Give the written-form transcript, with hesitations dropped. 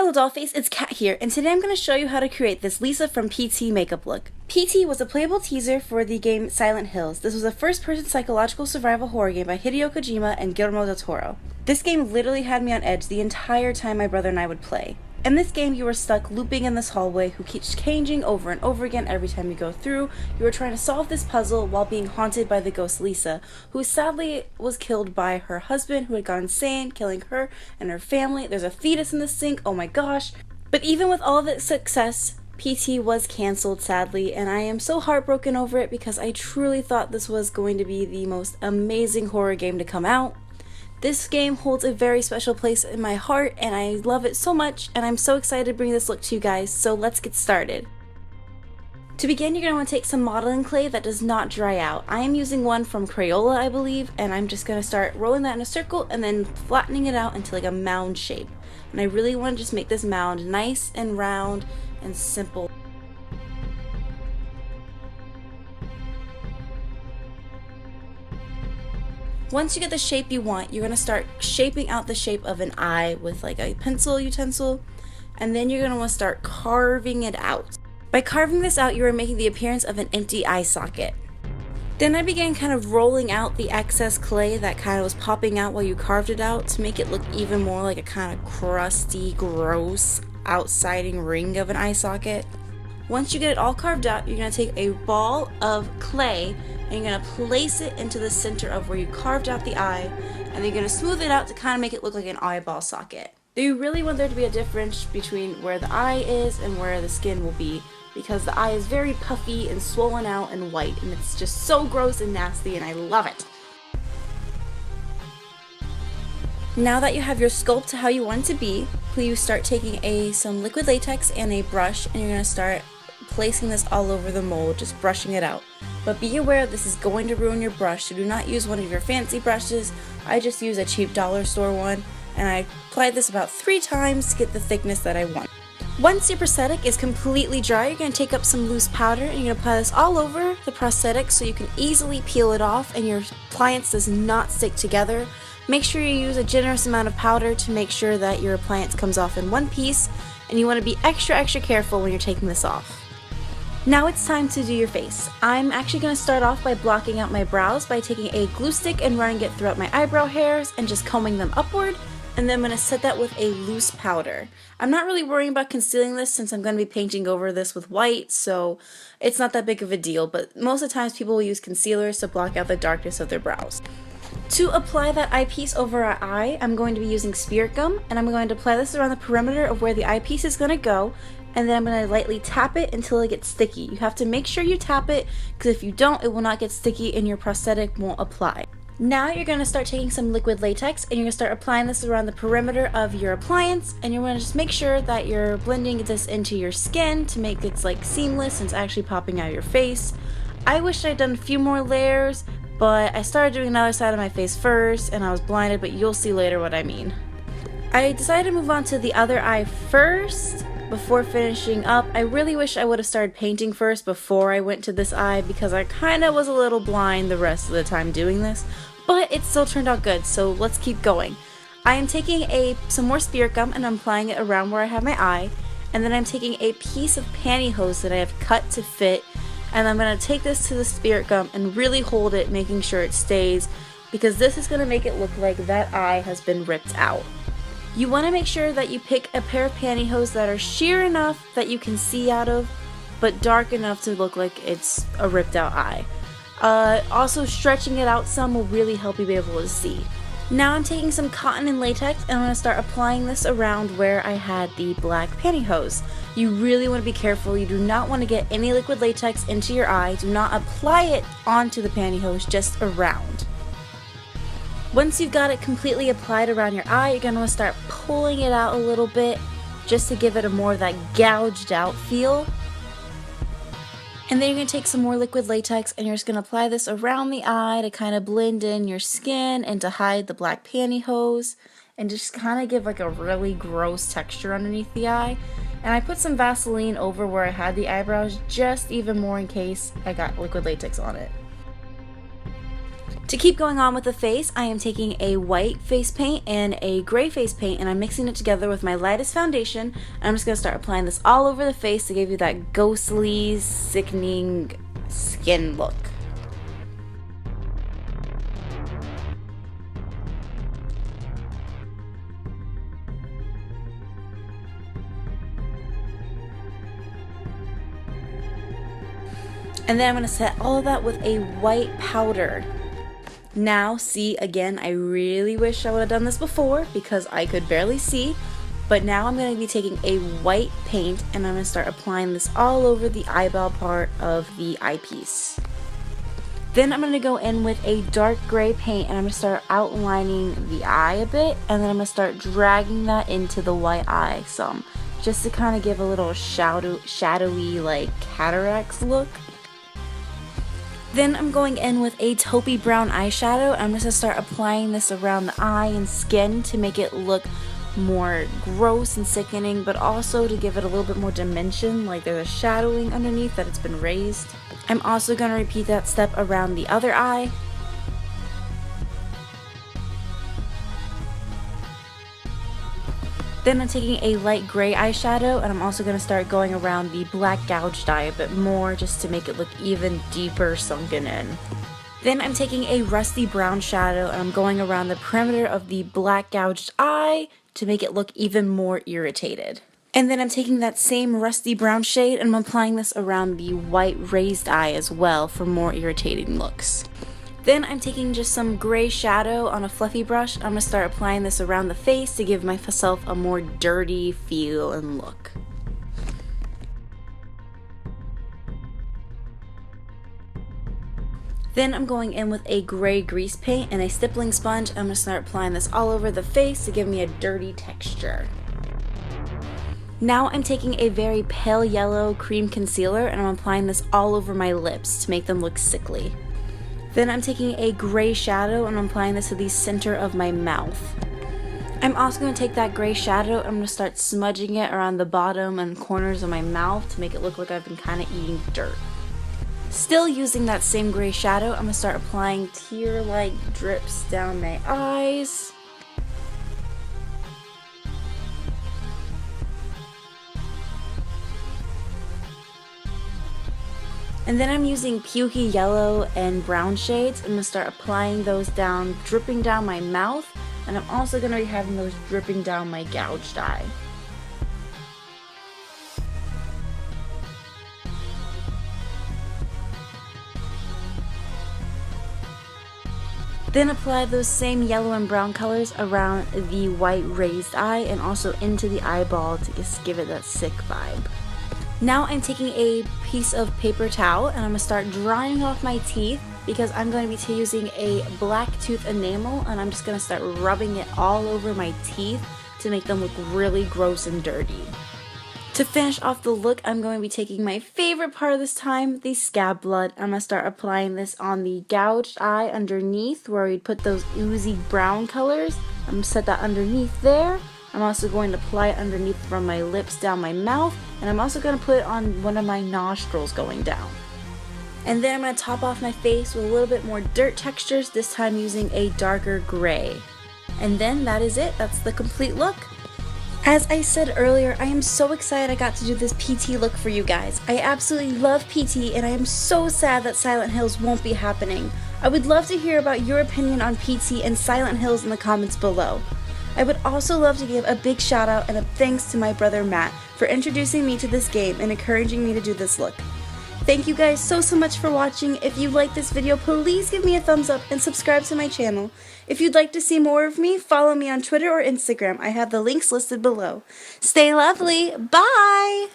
Hello Dollface, it's Kat here, and today I'm going to show you how to create this Lisa from PT makeup look. PT was a playable teaser for the game Silent Hills. This was a first-person psychological survival horror game by Hideo Kojima and Guillermo del Toro. This game literally had me on edge the entire time my brother and I would play. In this game, you were stuck looping in this hallway who keeps changing over and over again every time you go through. You were trying to solve this puzzle while being haunted by the ghost Lisa, who sadly was killed by her husband who had gone insane, killing her and her family. There's a fetus in the sink, oh my gosh. But even with all of its success, PT was cancelled sadly, and I am so heartbroken over it because I truly thought this was going to be the most amazing horror game to come out. This game holds a very special place in my heart and I love it so much, and I'm so excited to bring this look to you guys, so let's get started. To begin, you're going to want to take some modeling clay that does not dry out. I am using one from Crayola, I believe, and I'm just going to start rolling that in a circle and then flattening it out into like a mound shape. And I really want to just make this mound nice and round and simple. Once you get the shape you want, you're going to start shaping out the shape of an eye with like a pencil utensil, and then you're going to want to start carving it out. By carving this out, you are making the appearance of an empty eye socket. Then I began kind of rolling out the excess clay that kind of was popping out while you carved it out to make it look even more like a kind of crusty, gross, outsiding ring of an eye socket. Once you get it all carved out, you're going to take a ball of clay and you're going to place it into the center of where you carved out the eye, and then you're going to smooth it out to kind of make it look like an eyeball socket. You really want there to be a difference between where the eye is and where the skin will be, because the eye is very puffy and swollen out and white, and it's just so gross and nasty, and I love it. Now that you have your sculpt to how you want it to be, please start taking some liquid latex and a brush, and you're going to start placing this all over the mold, just brushing it out. But be aware this is going to ruin your brush, so do not use one of your fancy brushes. I just use a cheap dollar store one, and I applied this about 3 times to get the thickness that I want. Once your prosthetic is completely dry, you're going to take up some loose powder and you're going to apply this all over the prosthetic so you can easily peel it off and your appliance does not stick together. Make sure you use a generous amount of powder to make sure that your appliance comes off in one piece, and you want to be extra careful when you're taking this off. Now it's time to do your face. I'm actually going to start off by blocking out my brows by taking a glue stick and running it throughout my eyebrow hairs and just combing them upward, and then I'm going to set that with a loose powder. I'm not really worrying about concealing this since I'm going to be painting over this with white, so it's not that big of a deal, but most of the times people will use concealers to block out the darkness of their brows. To apply that eyepiece over our eye, I'm going to be using spirit gum, and I'm going to apply this around the perimeter of where the eyepiece is going to go, and then I'm going to lightly tap it until it gets sticky. You have to make sure you tap it, because if you don't, it will not get sticky and your prosthetic won't apply. Now you're going to start taking some liquid latex and you're going to start applying this around the perimeter of your appliance, and you're going to just make sure that you're blending this into your skin to make it like seamless and it's actually popping out of your face. I wish I'd done a few more layers, but I started doing another side of my face first and I was blinded, but you'll see later what I mean. I decided to move on to the other eye first before finishing up. I really wish I would have started painting first before I went to this eye because I kind of was a little blind the rest of the time doing this, but it still turned out good, so let's keep going. I am taking some more spirit gum and I'm applying it around where I have my eye, and then I'm taking a piece of pantyhose that I have cut to fit, and I'm going to take this to the spirit gum and really hold it, making sure it stays, because this is going to make it look like that eye has been ripped out. You want to make sure that you pick a pair of pantyhose that are sheer enough that you can see out of, but dark enough to look like it's a ripped out eye. Also, stretching it out some will really help you be able to see. Now I'm taking some cotton and latex and I'm going to start applying this around where I had the black pantyhose. You really want to be careful. You do not want to get any liquid latex into your eye. Do not apply it onto the pantyhose, just around. Once you've got it completely applied around your eye, you're going to want to start pulling it out a little bit just to give it a more of that gouged out feel. And then you're going to take some more liquid latex and you're just going to apply this around the eye to kind of blend in your skin and to hide the black pantyhose and just kind of give like a really gross texture underneath the eye. And I put some Vaseline over where I had the eyebrows just even more in case I got liquid latex on it. To keep going on with the face, I am taking a white face paint and a gray face paint, and I'm mixing it together with my lightest foundation. I'm just going to start applying this all over the face to give you that ghostly, sickening skin look. And then I'm going to set all of that with a white powder. Now, see, again, I really wish I would have done this before because I could barely see, but now I'm going to be taking a white paint and I'm going to start applying this all over the eyeball part of the eyepiece. Then I'm going to go in with a dark gray paint and I'm going to start outlining the eye a bit, and then I'm going to start dragging that into the white eye some, just to kind of give a little shadowy like cataracts look. Then I'm going in with a taupey brown eyeshadow. I'm just going to start applying this around the eye and skin to make it look more gross and sickening, but also to give it a little bit more dimension, like there's a shadowing underneath that it's been raised. I'm also going to repeat that step around the other eye. Then I'm taking a light gray eyeshadow and I'm also going to start going around the black gouged eye a bit more just to make it look even deeper sunken in. Then I'm taking a rusty brown shadow and I'm going around the perimeter of the black gouged eye to make it look even more irritated. And then I'm taking that same rusty brown shade and I'm applying this around the white raised eye as well for more irritating looks. Then I'm taking just some gray shadow on a fluffy brush. I'm going to start applying this around the face to give myself a more dirty feel and look. Then I'm going in with a gray grease paint and a stippling sponge. I'm going to start applying this all over the face to give me a dirty texture. Now I'm taking a very pale yellow cream concealer and I'm applying this all over my lips to make them look sickly. Then I'm taking a gray shadow and I'm applying this to the center of my mouth. I'm also going to take that gray shadow and I'm going to start smudging it around the bottom and corners of my mouth to make it look like I've been kind of eating dirt. Still using that same gray shadow, I'm going to start applying tear-like drips down my eyes. And then I'm using pukey yellow and brown shades. I'm going to start applying those down, dripping down my mouth, and I'm also going to be having those dripping down my gouged eye. Then apply those same yellow and brown colors around the white raised eye and also into the eyeball to just give it that sick vibe. Now I'm taking a piece of paper towel and I'm going to start drying off my teeth because I'm going to be using a black tooth enamel, and I'm just going to start rubbing it all over my teeth to make them look really gross and dirty. To finish off the look, I'm going to be taking my favorite part of this time, the scab blood. I'm going to start applying this on the gouged eye underneath where we'd put those oozy brown colors. I'm going to set that underneath there. I'm also going to apply it underneath from my lips down my mouth, and I'm also going to put it on one of my nostrils going down. And then I'm going to top off my face with a little bit more dirt textures, this time using a darker gray. And then that is it. That's the complete look. As I said earlier, I am so excited I got to do this PT look for you guys. I absolutely love PT, and I am so sad that Silent Hills won't be happening. I would love to hear about your opinion on PT and Silent Hills in the comments below. I would also love to give a big shout out and a thanks to my brother Matt for introducing me to this game and encouraging me to do this look. Thank you guys so much for watching. If you liked this video, please give me a thumbs up and subscribe to my channel. If you'd like to see more of me, follow me on Twitter or Instagram. I have the links listed below. Stay lovely. Bye!